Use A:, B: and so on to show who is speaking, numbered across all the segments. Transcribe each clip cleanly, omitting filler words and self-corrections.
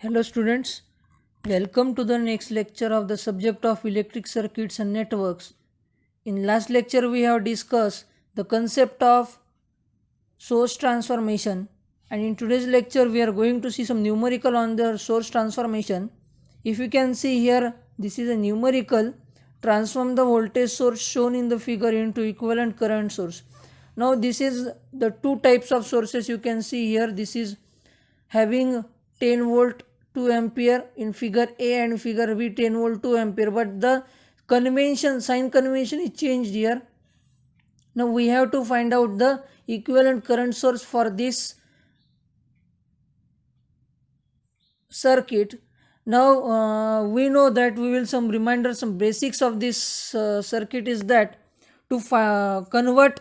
A: Hello students, welcome to the next lecture of the subject of electric circuits and networks. In last lecture we have discussed the concept of source transformation, and in today's lecture we are going to see some numerical on the source transformation. If you can see here, this is a numerical. Transform the voltage source shown in the figure into equivalent current source. Now this is the two types of sources you can see here. This is having 10 volt 2 ampere in figure A and figure B 10 volt 2 ampere, but the sign convention is changed here. Now we have to find out the equivalent current source for this circuit. Now we know that we will some basics of this circuit is that to convert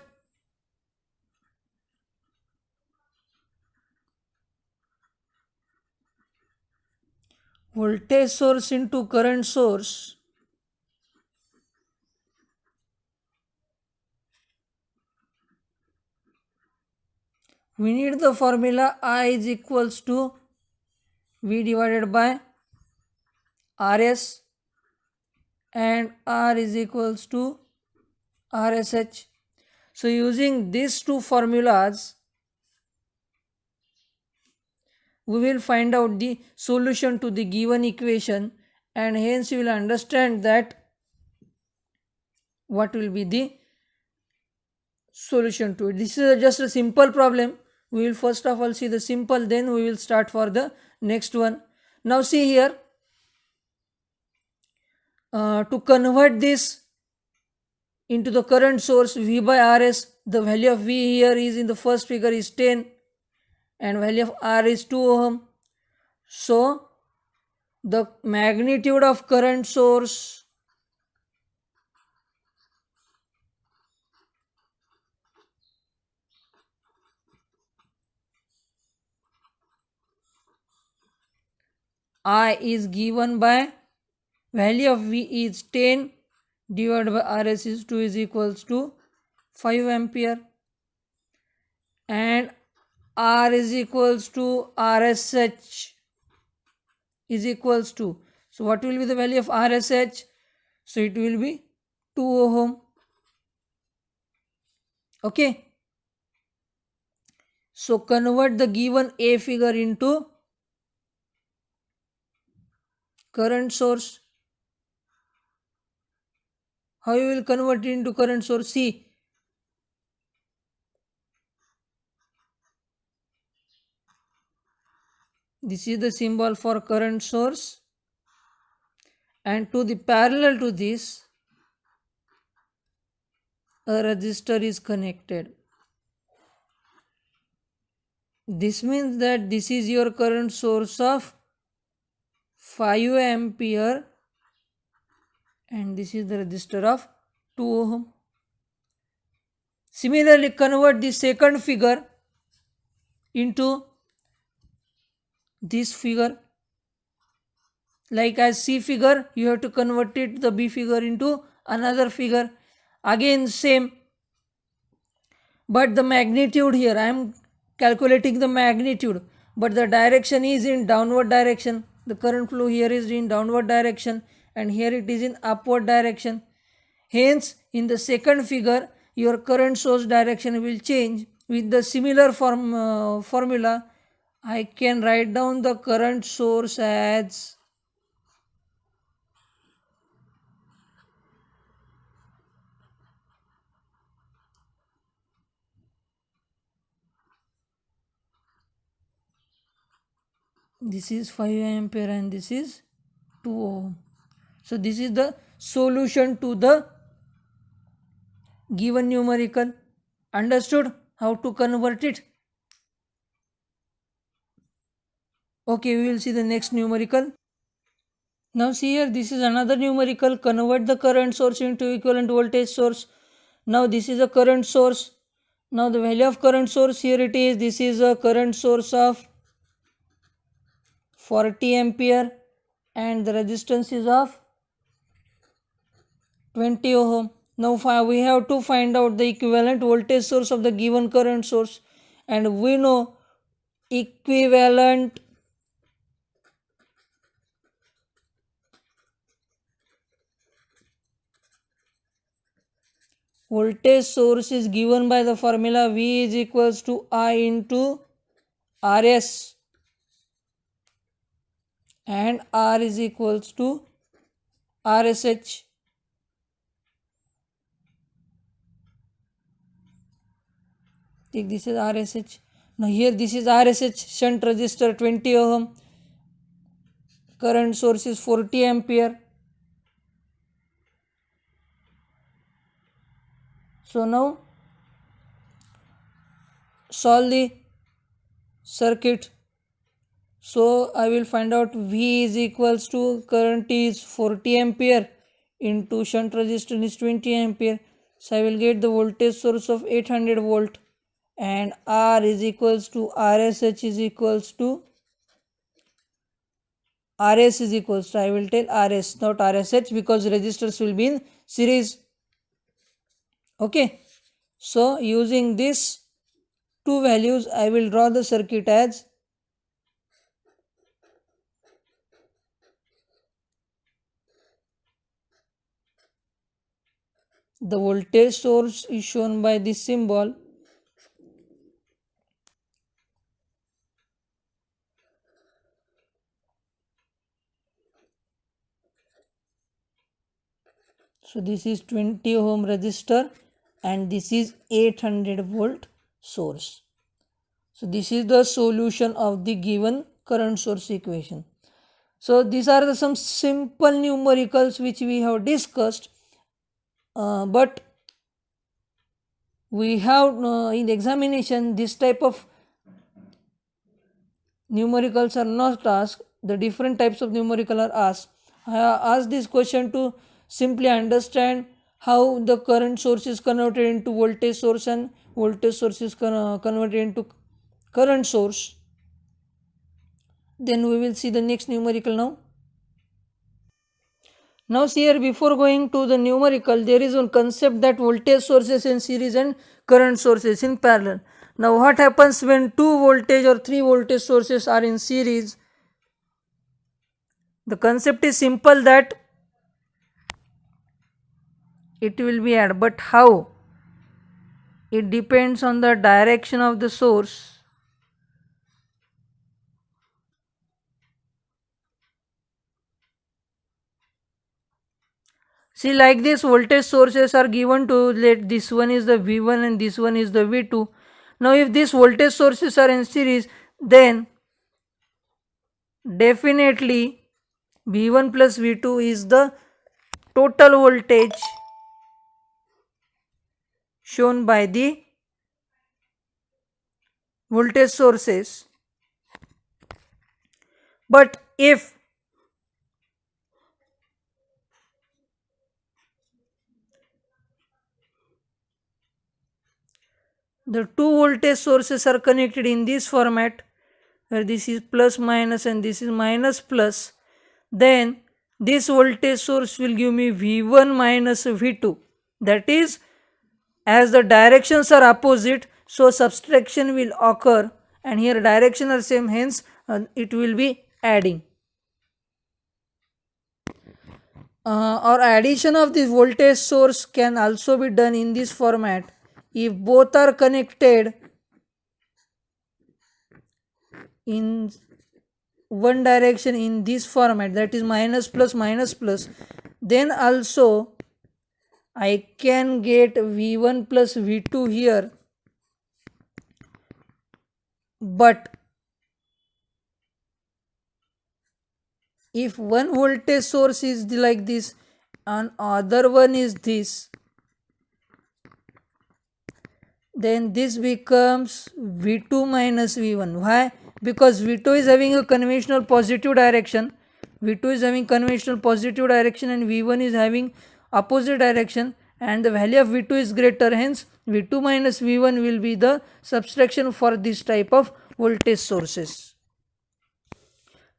A: voltage source into current source, we need the formula I is equals to V divided by Rs and R is equals to RSH. So using these two formulas, we will find out the solution to the given equation, and hence you will understand that what will be the solution to it. This is just a simple problem. We will first of all see the simple, then we will start for the next one. Now see here, to convert this into the current source V by Rs, the value of V here is in the first figure is 10 and value of R is 2 ohm. So the magnitude of current source I is given by value of V is 10 divided by Rs is 2 is equals to 5 ampere, and R is equals to RSH is equals to, so what will be the value of RSH? So it will be 2 ohm. Okay. So convert the given A figure into current source. How you will convert it into current source? See, this is the symbol for current source, and to the parallel to this a resistor is connected. This means that this is your current source of 5 ampere and this is the resistor of 2 ohm. Similarly, convert the second figure into this figure. Like as C figure, you have to convert it, the B figure, into another figure. Again same, but the magnitude here, I am calculating the magnitude, but the direction is in downward direction. The current flow here is in downward direction and here it is in upward direction. Hence, in the second figure, your current source direction will change. With the similar formula, I can write down the current source as this is 5 ampere and this is 2 ohm. So this is the solution to the given numerical. Understood how to convert it? Okay, we will see the next numerical. Now see here, this is another numerical. Convert the current source into equivalent voltage source. Now this is a current source. Now the value of current source, here it is. This is a current source of 40 ampere and the resistance is of 20 ohm. Now we have to find out the equivalent voltage source of the given current source, and we know equivalent voltage source is given by the formula V is equals to I into Rs, and R is equals to RSH. Take this is RSH. Now here this is RSH, shunt resistor 20 ohm, current source is 40 ampere. So now solve the circuit. So I will find out V is equals to, current is 40 ampere into shunt resistance is 20 ampere. So I will get the voltage source of 800 volt, and R is equals to RSH is equals to RS is equals to, I will tell RS not RSH because resistors will be in series. Okay. So using these two values I will draw the circuit as the voltage source is shown by this symbol. So this is 20 ohm resistor and this is 800 volt source. So this is the solution of the given current source equation. So these are some simple numericals which we have discussed, but we have in the examination this type of numericals are not asked. The different types of numerical are asked. I asked this question to simply understand how the current source is converted into voltage source and voltage source is converted into current source. Then we will see the next numerical now. Now see here, before going to the numerical, there is one concept that voltage sources in series and current sources in parallel. Now what happens when two voltage or three voltage sources are in series? The concept is simple, that it will be added, but how? It depends on the direction of the source. See, like this voltage sources are given to, let this one is the V1 and this one is the V2. Now if these voltage sources are in series, then definitely V1 plus V2 is the total voltage shown by the voltage sources. But if the two voltage sources are connected in this format, where this is plus minus and this is minus plus, then this voltage source will give me V1 minus V2. That is, as the directions are opposite, so subtraction will occur, and here direction are same, hence it will be adding. Or addition of this voltage source can also be done in this format if both are connected in one direction in this format, that is minus plus, then also I can get V1 plus V2 here, but if one voltage source is like this and other one is this, then this becomes V2 minus V1. Why? Because V2 is having a conventional positive direction, V2 is having conventional positive direction and V1 is having opposite direction, and the value of V2 is greater, hence V2 minus V1 will be the subtraction for this type of voltage sources.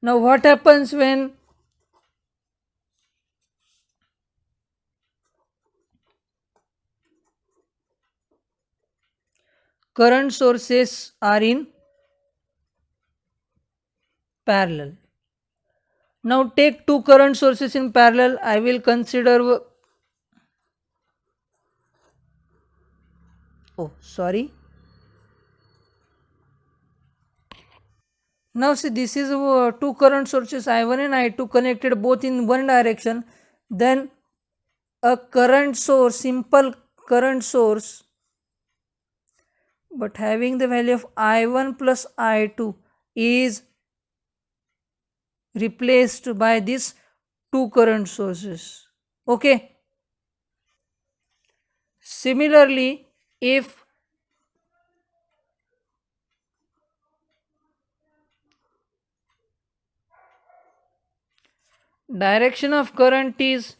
A: Now what happens when current sources are in parallel? Now take two current sources in parallel. I will consider oh sorry. Now see, this is two current sources I1 and I2 connected both in one direction. Then a current source, simple current source, but having the value of I1 plus I2 is replaced by these two current sources. Okay. Similarly, if direction of current is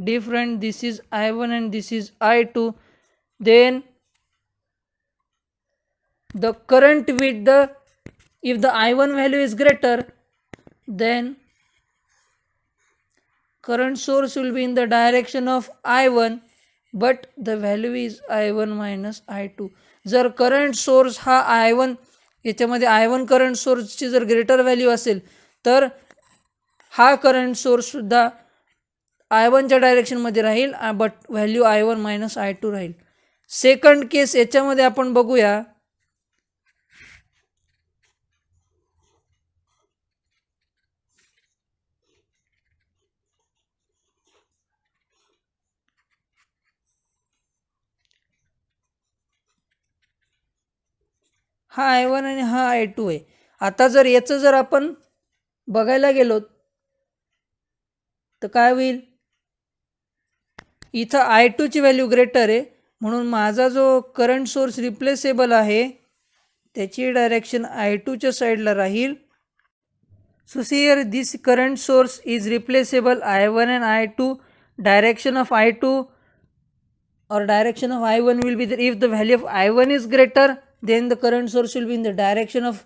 A: different, this is I1 and this is I2, then the current with the, if the I1 value is greater, then current source will be in the direction of I1, but the value is I1 minus I2. जर current source हा I1, याच्यामध्ये I1 current सोर्सची जर greater value असेल तर हा current source सुद्धा I1च्या डायरेक्शनमध्ये राहील, but value I1 minus I2 राहील. सेकंड केस याच्यामध्ये आपण बघूया. हा I1 आणि हा I2 आहे. आता जर याचं जर आपण बघायला गेलो तर काय होईल, इथं I2 ची व्हॅल्यू ग्रेटर आहे, म्हणून माझा जो करंट सोर्स रिप्लेसेबल आहे त्याची डायरेक्शन I2 च्या साईडला राहील. So see here this current source is replaceable I1 and I2. Direction of I2 or direction of I1 will be there. If the value of I1 is greater, then the current source will be in the direction of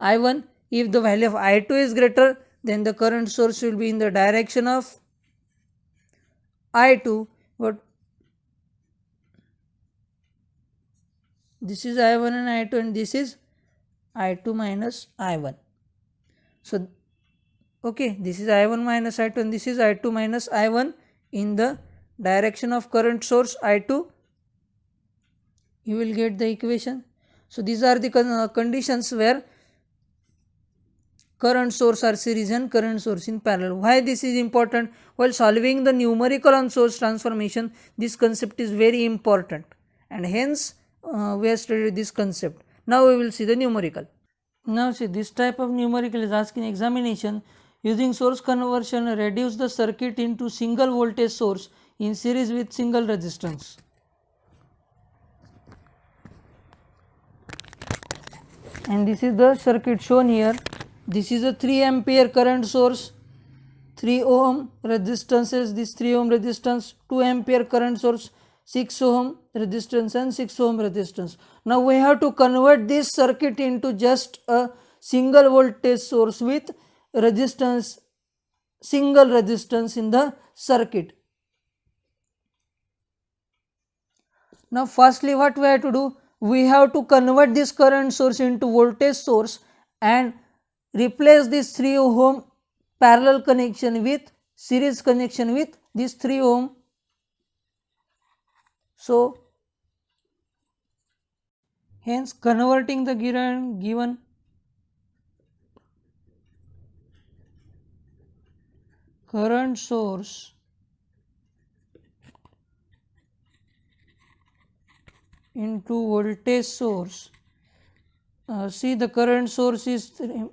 A: I1. If the value of I2 is greater, then the current source will be in the direction of I2. But this is I1 and I2 and this is I2 minus I1. So okay, this is I1 minus I2 and this is I2 minus I1 in the direction of current source I2. You will get the equation. So these are the conditions where current source are series and current source in parallel. Why this is important? While solving the numerical on source transformation, this concept is very important, and hence we have studied this concept. Now we will see the numerical. Now see, this type of numerical is asked in examination. Using source conversion, reduce the circuit into single voltage source in series with single resistance. And this is the circuit shown here. This is a 3 ampere current source, 3 ohm resistances, this 3 ohm resistance, 2 ampere current source, 6 ohm resistance and 6 ohm resistance. Now we have to convert this circuit into just a single voltage source with resistance, single resistance in the circuit. Now firstly what we have to do, we have to convert this current source into voltage source and replace this 3 ohm parallel connection with series connection with this 3 ohm. So hence converting the given current source into voltage source. See, the current source is 3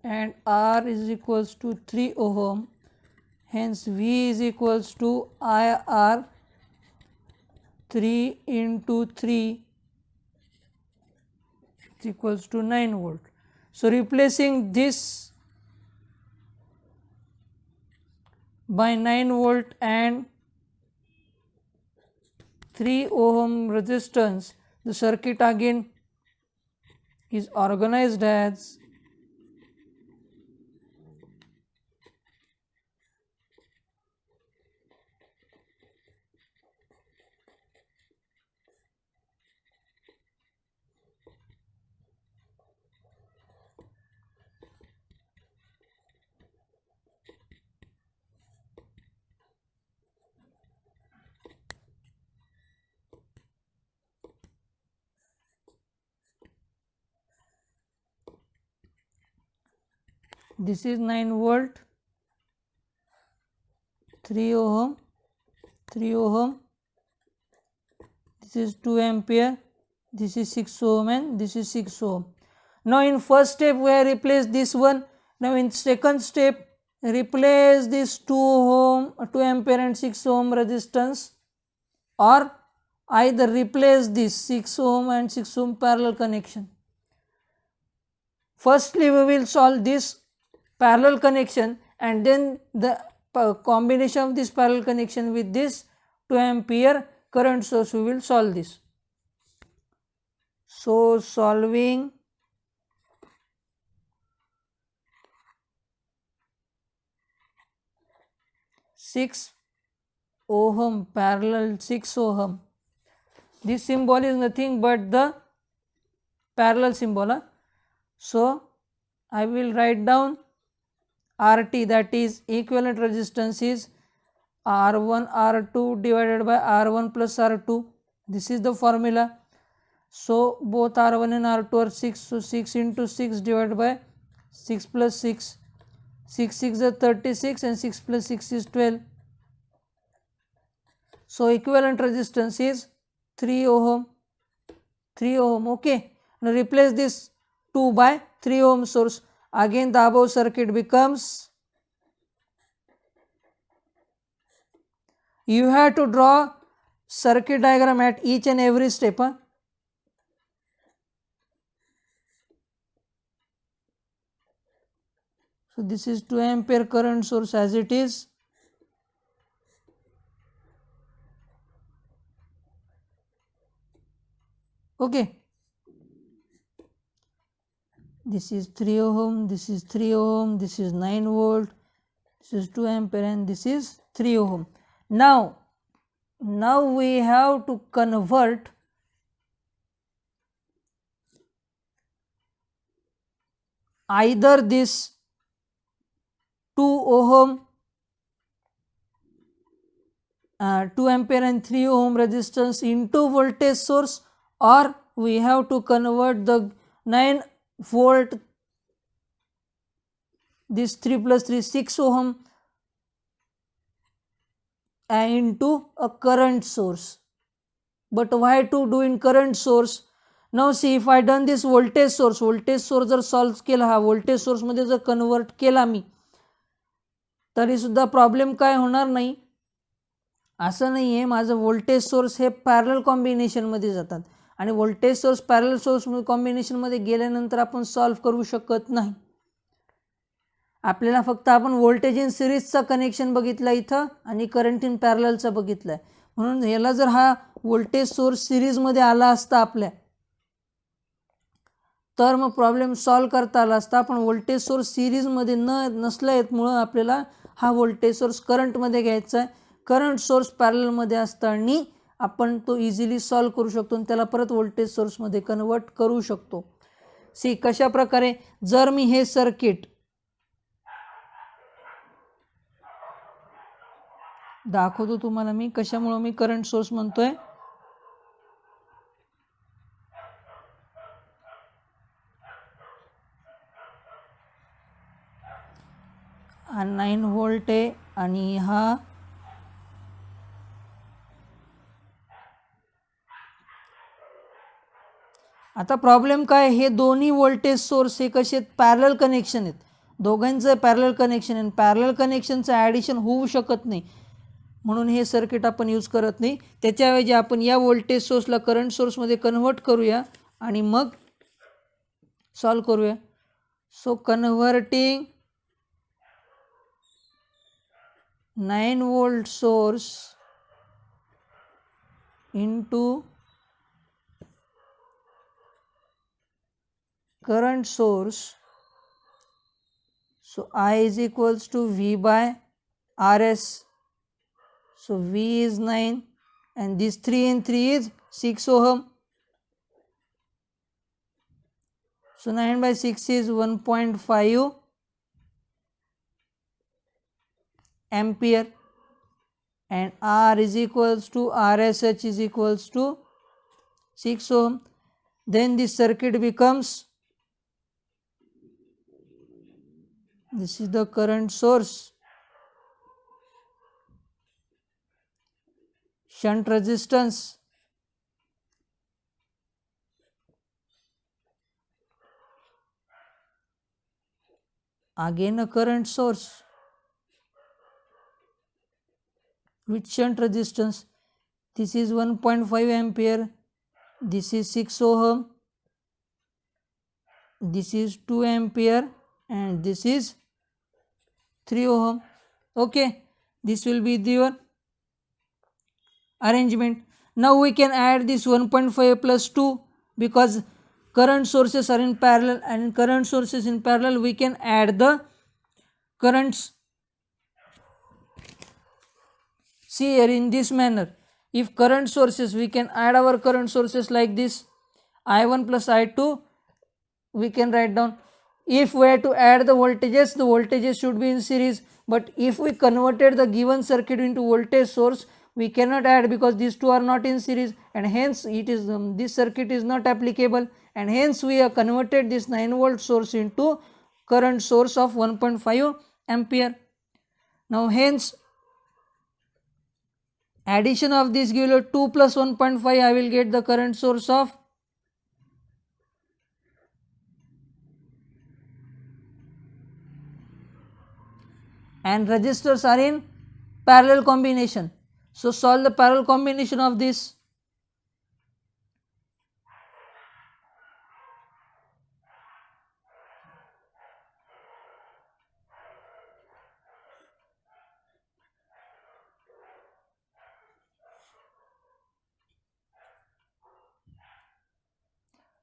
A: and R is equals to 3 ohm, hence V is equals to IR 3 into 3 is equals to 9 volt. So replacing this by 9 volt and 3 ohm resistance, the circuit again is organized as this is 9 volt, 3 ohm, 3 ohm, this is 2 ampere, this is 6 ohm and this is 6 ohm. Now in first step we have replaced this one. Now in second step replace this 2 ohm, 2 ampere and 6 ohm resistance, or either replace this 6 ohm and 6 ohm parallel connection. Firstly we will solve this parallel connection and then the combination of this parallel connection with this 2 ampere current source we will solve this. So solving six ohm parallel 6 ohm. This symbol is nothing but the parallel symbol. So I will write down RT, that is equivalent resistance is R1 R2 divided by R1 plus R2. This is the formula. So both R1 and R2 are 6. So 6 into 6 divided by 6 plus 6. 6 6 is 36 and 6 plus 6 is 12. So equivalent resistance is 3 ohm. 3 ohm. Okay. Now replace this 2 by 3 ohm source. Again the above circuit becomes, you have to draw circuit diagram at each and every step. So this is 2 ampere current source as it is. Okay. This is 3 ohm, this is 3 ohm, this is 9 volt, this is 2 ampere and this is 3 ohm. Now we have to convert either this 2 ohm, 2 ampere and 3 ohm resistance into voltage source, or we have to convert the 9 volt, this 3 plus 3 6 ohm into a current source. But why to do in current source? Now see, if I done this voltage source जर solve केला, हा voltage source मध्ये जर convert केला मी, तरी सुद्धा problem काय होणार नाही. असं नाही आहे, माझं व्होल्टेज सोर्स हे पॅरलल कॉम्बिनेशनमध्ये जातात आणि व्होल्टेज सोर्स पॅरलल सोर्स कॉम्बिनेशनमध्ये गेल्यानंतर आपण सॉल्व करू शकत नाही. आपल्याला फक्त आपण व्होल्टेज इन सिरीजचा कनेक्शन बघितला इथं आणि करंट इन पॅरललचा बघितलाय. म्हणून ह्याला जर हा व्होल्टेज सोर्स सिरीजमध्ये आला असता आपल्या, तर मग प्रॉब्लेम सॉल्व करता आला असता. पण व्होल्टेज सोर्स सिरीजमध्ये नसल्यामुळं आपल्याला हा व्होल्टेज सोर्स करंटमध्ये घ्यायचा आहे. करंट सोर्स पॅरललमध्ये असताना आपण तो इझिली सॉल्व करू शकतो आणि त्याला परत व्होल्टेज सोर्समध्ये कन्वर्ट करू शकतो. सी कशा प्रकारे, जर मी हे सर्किट दाखवतो तुम्हाला, मी कशामुळे मी करंट सोर्स म्हणतोय. हा 9 व्होल्ट आहे आणि हा आता प्रॉब्लेम काय, हे दोन्ही व्होल्टेज सोर्स हे कसे पॅरलल कनेक्शन आहेत, दोघांचं पॅरलल कनेक्शन आहे. पॅरलल कनेक्शनचं ॲडिशन होऊ शकत नाही, म्हणून हे सर्किट आपण यूज करत नाही. त्याच्याऐवजी आपण या व्होल्टेज सोर्सला करंट सोर्समध्ये कन्वर्ट करूया आणि मग सॉल्व करूया. सो converting 9 volt source into current source. So I is equals to V by RS. So V is 9 and this 3 and 3 is 6 ohm. So 9 by 6 is 1.5 ampere and R is equals to RSH is equals to 6 ohm. Then this circuit becomes This is the current source. Shunt resistance. Again a current source with shunt resistance. This is 1.5 ampere. This is 6 ohm. This is 2 ampere and this is 3 ohm. Okay, this will be your arrangement. Now we can add this 1.5 plus 2 because current sources are in parallel, and in current sources in parallel we can add the currents. See here in this manner, if current sources, we can add our current sources like this, I1 plus I2 we can write down. If we have to add the voltages should be in series, but if we converted the given circuit into voltage source, we cannot add because these two are not in series, and hence it is this circuit is not applicable, and hence we have converted this 9 volt source into current source of 1.5 ampere. Now hence addition of this give you 2 plus 1.5, I will get the current source of and resistors are in parallel combination. So solve the parallel combination of this.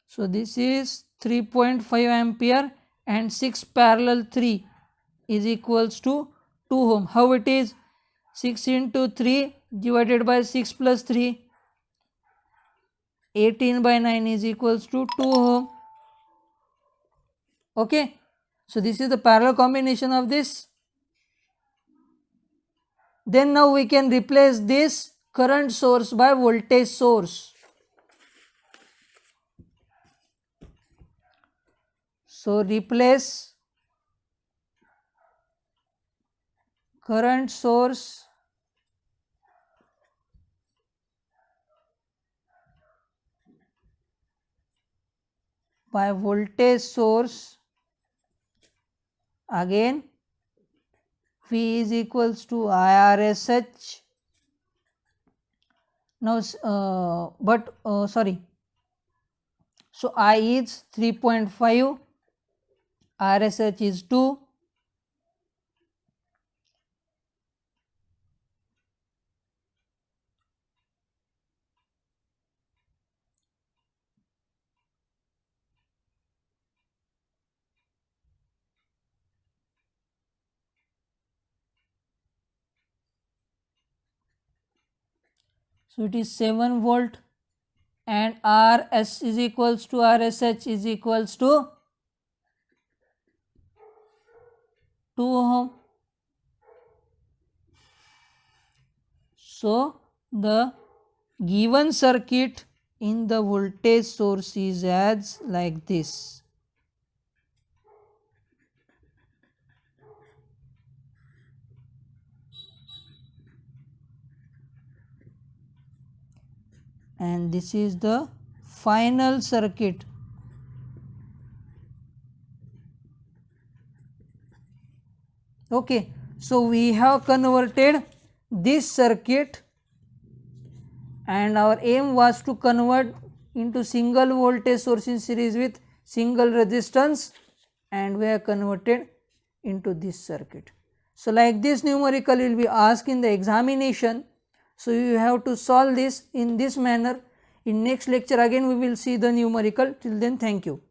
A: So this is 3.5 ampere and 6 parallel 3 is equals to 2 ohm. How it is? 6 into 3 divided by 6 plus 3, 18 by 9 is equals to 2 ohm. Okay. So this is the parallel combination of this. Then now we can replace this current source by voltage source. So replace current source by voltage source. Again V is equals to IRSH. Now sorry, so I is 3.5, RSH is 2. So it is 7 volt and RS is equals to RSH is equals to 2 ohm. So the given circuit in the voltage source is as like this. And this is the final circuit. Okay, so we have converted this circuit, and our aim was to convert into single voltage source in series with single resistance, and we have converted into this circuit. So like this numerical will be asked in the examination. So you have to solve this in this manner. In next lecture again we will see the numerical. Till then, thank you.